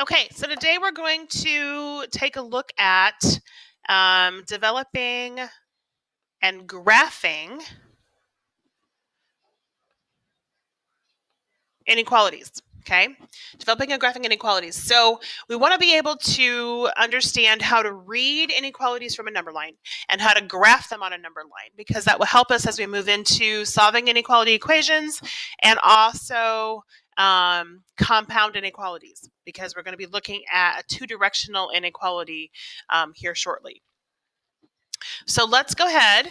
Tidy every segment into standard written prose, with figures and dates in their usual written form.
Okay, so today we're going to take a look at developing and graphing inequalities. Okay, developing and graphing inequalities. So we want to be able to understand how to read inequalities from a number line and how to graph them on a number line, because that will help us as we move into solving inequality equations and also compound inequalities, because we're going to be looking at a two-directional inequality here shortly. So let's go ahead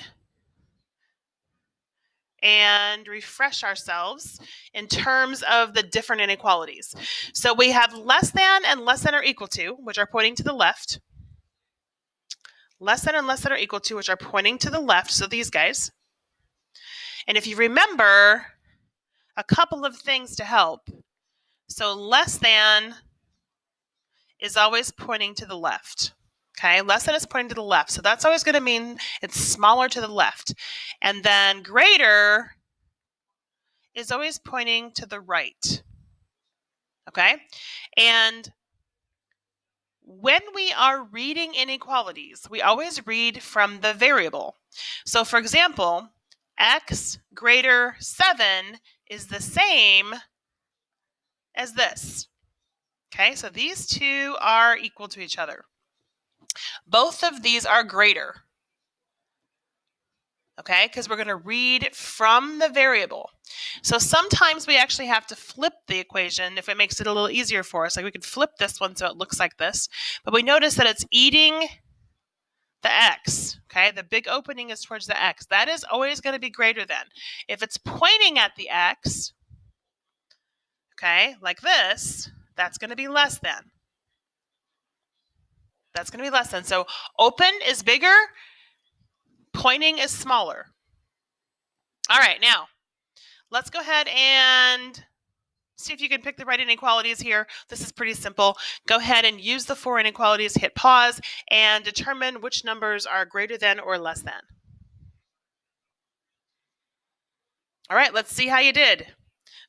and refresh ourselves in terms of the different inequalities. So we have less than and less than or equal to, which are pointing to the left. Less than and less than or equal to, which are pointing to the left, so these guys. And if you remember, a couple of things to help. So less than is always pointing to the left. Okay, less than is pointing to the left. So that's always going to mean it's smaller to the left. And then greater is always pointing to the right. Okay, and when we are reading inequalities, we always read from the variable. So for example, x greater 7 is the same as this. Okay, so these two are equal to each other. Both of these are greater. Okay, because we're going to read from the variable. So sometimes we actually have to flip the equation if it makes it a little easier for us. Like we could flip this one so it looks like this, but we notice that it's eating the x. Okay, the big opening is towards the x. That is always going to be greater than. If it's pointing at the x, okay, like this, that's going to be less than. That's going to be less than. So open is bigger, pointing is smaller. All right, now let's go ahead and see if you can pick the right inequalities here. This is pretty simple. Go ahead and use the 4 inequalities, hit pause, and determine which numbers are greater than or less than. All right, let's see how you did.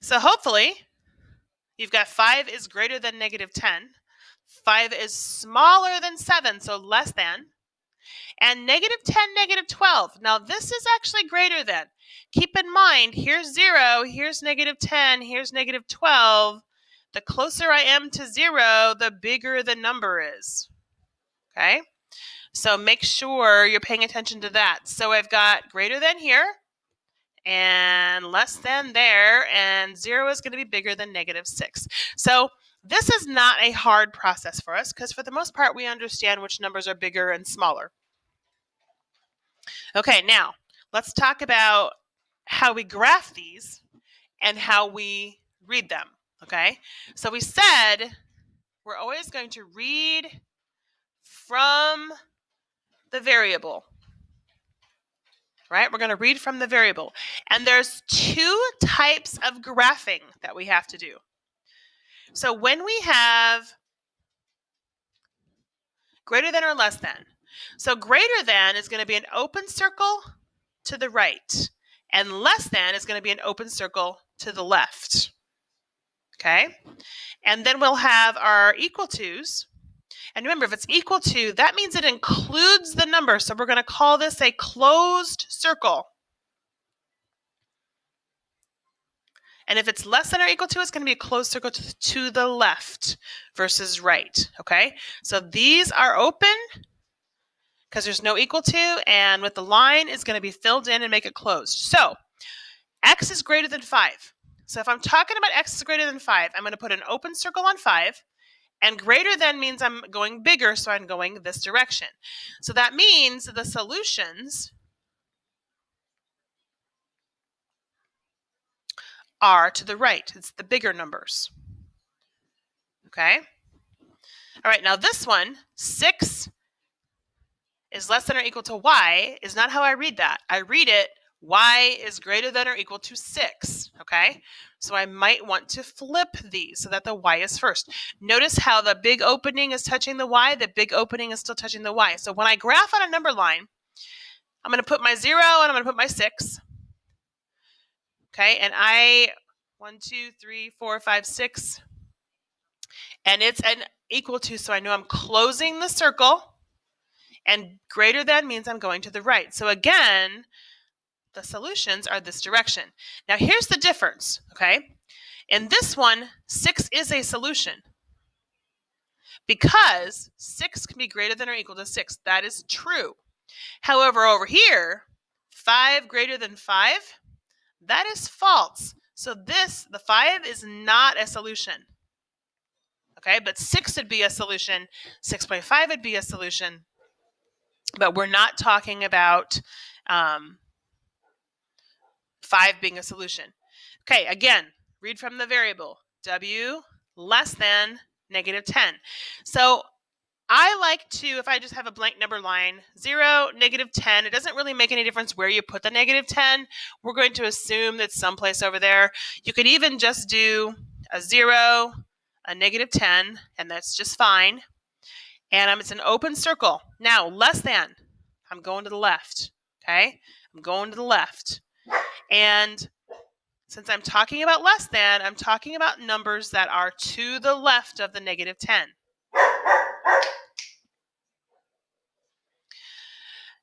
So hopefully you've got 5 is greater than negative 10. 5 is smaller than 7, so less than. And negative 10, negative 12. Now this is actually greater than. Keep in mind, here's 0, here's negative 10, here's negative 12. The closer I am to 0, the bigger the number is. Okay? So make sure you're paying attention to that. So I've got greater than here and less than there, and 0 is going to be bigger than negative 6. So this is not a hard process for us because for the most part we understand which numbers are bigger and smaller. Okay, now let's talk about how we graph these and how we read them. Okay, so we said we're always going to read from the variable. Right? We're going to read from the variable. And there's 2 types of graphing that we have to do. So when we have greater than or less than, so greater than is going to be an open circle to the right, and less than is going to be an open circle to the left. Okay? And then we'll have our equal to's. And remember, if it's equal to, that means it includes the number. So we're going to call this a closed circle. And if it's less than or equal to, it's going to be a closed circle to the left versus right. Okay? So these are open because there's no equal to, and with the line is going to be filled in and make it closed. So x is greater than 5. So if I'm talking about x is greater than 5, I'm going to put an open circle on 5. And greater than means I'm going bigger, so I'm going this direction. So that means the solutions are to the right. It's the bigger numbers. Okay? All right, now this one, 6 is less than or equal to y, is not how I read that. I read it, y is greater than or equal to 6, okay? So I might want to flip these so that the y is first. Notice how the big opening is touching the y, the big opening is still touching the y. So when I graph on a number line, I'm going to put my 0 and I'm going to put my 6. Okay, and 1, 2, 3, 4, 5, 6. And it's an equal to, so I know I'm closing the circle, and greater than means I'm going to the right. So again, the solutions are this direction. Now here's the difference, okay? In this one, 6 is a solution because 6 can be greater than or equal to 6. That is true. However, over here, 5 greater than 5, that is false. So the 5 is not a solution. Okay, but 6 would be a solution. 6.5 would be a solution. But we're not talking about 5 being a solution. Okay, again, read from the variable. W less than negative 10. So I like to, if I just have a blank number line, 0, negative 10, it doesn't really make any difference where you put the negative 10. We're going to assume that's someplace over there. You could even just do a 0, a negative 10, and that's just fine. And it's an open circle. Now, less than, I'm going to the left, okay? I'm going to the left. And since I'm talking about less than, I'm talking about numbers that are to the left of the negative 10.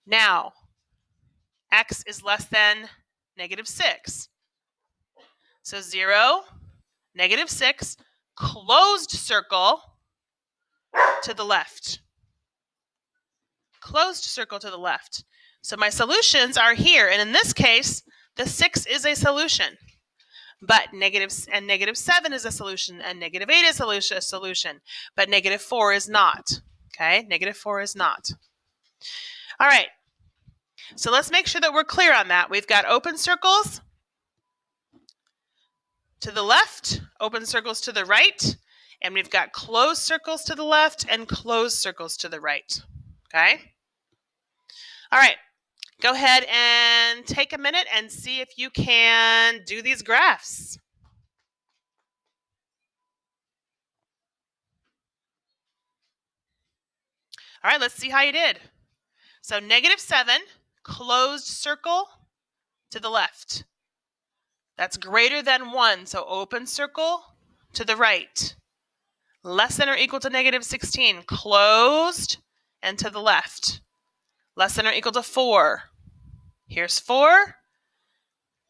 Now, x is less than negative 6. So 0, negative 6, closed circle to the left. Closed circle to the left. So my solutions are here. And in this case, the 6 is a solution. But negative 7 is a solution, and negative 8 is a solution. But negative 4 is not. Okay, negative 4 is not. All right. So let's make sure that we're clear on that. We've got open circles to the left, open circles to the right, and we've got closed circles to the left and closed circles to the right. Okay? All right. Go ahead and take a minute and see if you can do these graphs. All right, let's see how you did. So negative 7, closed circle to the left. That's greater than 1, so open circle to the right. Less than or equal to negative 16, closed and to the left. Less than or equal to 4. Here's 4,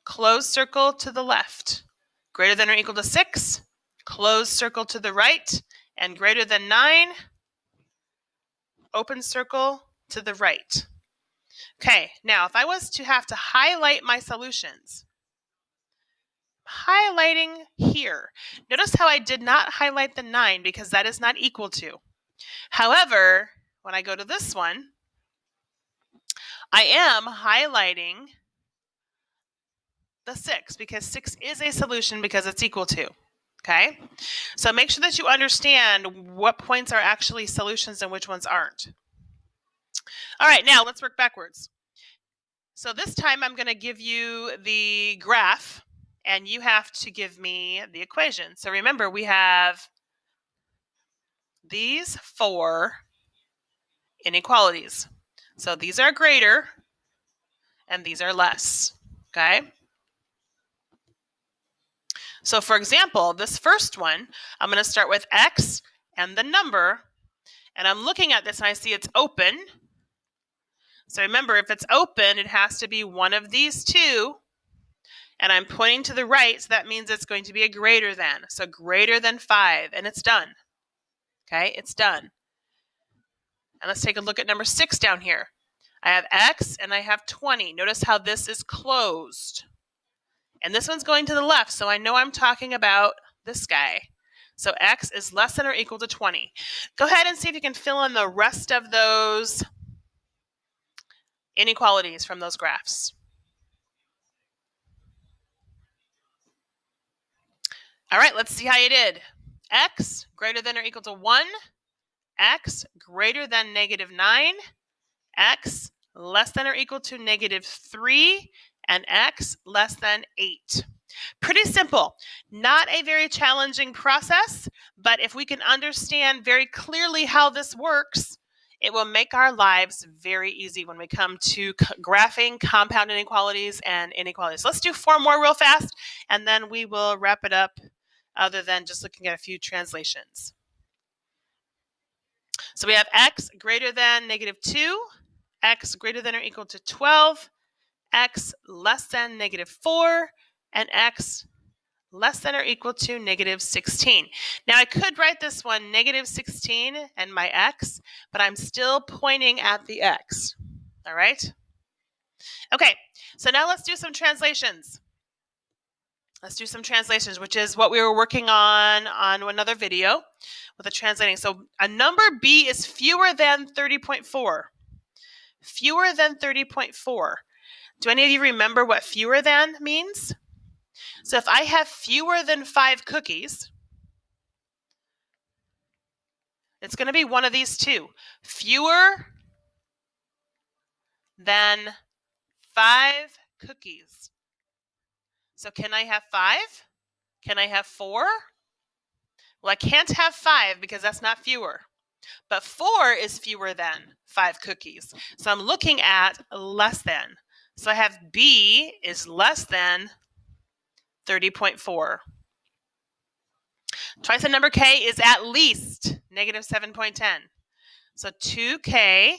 closed circle to the left. Greater than or equal to 6, closed circle to the right. And greater than 9, open circle to the right. Okay, now if I was to have to highlight my solutions, highlighting here. Notice how I did not highlight the 9 because that is not equal to. However, when I go to this one, I am highlighting the 6 because 6 is a solution because it's equal to. Okay? So make sure that you understand what points are actually solutions and which ones aren't. All right, now let's work backwards. So this time I'm going to give you the graph and you have to give me the equation. So remember, we have these 4 inequalities. So these are greater and these are less, okay? So for example, this first one, I'm going to start with x and the number, and I'm looking at this and I see it's open. So remember, if it's open, it has to be one of these two, and I'm pointing to the right, so that means it's going to be a greater than. So greater than 5, and it's done. Okay, it's done. And let's take a look at number 6 down here. I have x and I have 20. Notice how this is closed. And this one's going to the left, so I know I'm talking about this guy. So x is less than or equal to 20. Go ahead and see if you can fill in the rest of those inequalities from those graphs. All right, let's see how you did. X greater than or equal to 1, x greater than negative 9, x less than or equal to negative 3, and x less than 8. Pretty simple. Not a very challenging process, but if we can understand very clearly how this works, it will make our lives very easy when we come to graphing compound inequalities and inequalities. Let's do 4 more real fast, and then we will wrap it up other than just looking at a few translations. So we have x greater than negative 2, x greater than or equal to 12, x less than negative 4, and x less than or equal to negative 16. Now I could write this one negative 16 and my x, but I'm still pointing at the x. All right? Okay, so now let's do some translations. Let's do some translations, which is what we were working on another video with the translating. So a number b is fewer than 30.4. Fewer than 30.4. Do any of you remember what fewer than means? So if I have fewer than 5 cookies, it's going to be one of these two. Fewer than 5 cookies. So can I have 5? Can I have 4? Well, I can't have 5 because that's not fewer. But 4 is fewer than 5 cookies. So I'm looking at less than. So I have B is less than 30.4. Twice the number K is at least negative 7.10. So 2K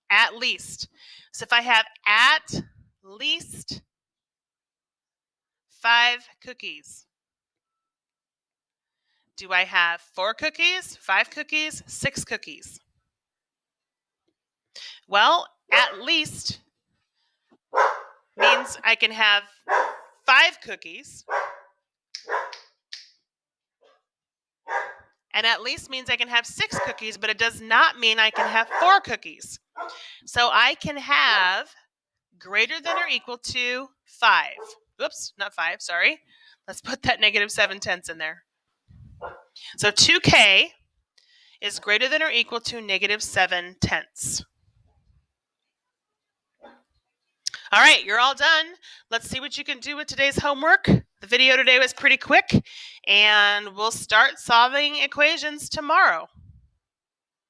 at least. So if I have at least 5 cookies, do I have 4 cookies, 5 cookies, 6 cookies? Well, at least means I can have 5 cookies. And at least means I can have 6 cookies, but it does not mean I can have 4 cookies. So I can have greater than or equal to 5. Oops, not 5, sorry. Let's put that negative 7/10 in there. So 2K is greater than or equal to negative 7/10. All right, you're all done. Let's see what you can do with today's homework. The video today was pretty quick, and we'll start solving equations tomorrow.